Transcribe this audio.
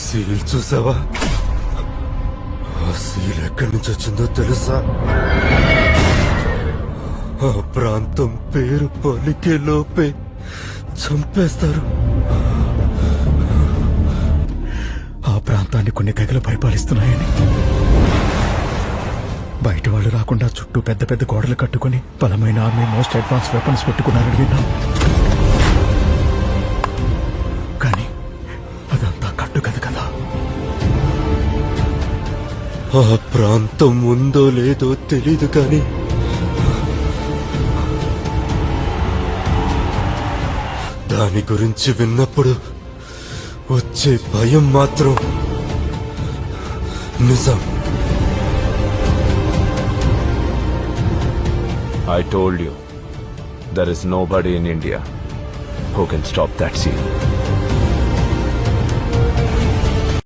Seal చూసావా? ఆ seal ఎక్కడి నుంచి వచ్చిందో తెలుసా? ఆ ప్రాంతం పేరు పలికే లోపే చంపేస్తారు. ఆ ప్రాంతాన్ని కొన్ని తెగలు పరిపాలిస్తున్నాయని, బయట వాళ్ళు రాకుండా చుట్టూ పెద్ద పెద్ద గోడలు కట్టుకుని బలమైన ఆర్మీ, మోస్ట్ అడ్వాన్స్ వెపన్స్ పెట్టుకున్నారని విన్నాం. కానీ అదంతా కట్టుకథ కదా. ఆ ప్రాంతం ఉందో లేదో తెలీదు, కానీ దాని గురించి విన్నప్పుడు వచ్చే భయం మాత్రం నిజం. I told you, there is nobody in India who can stop that seal.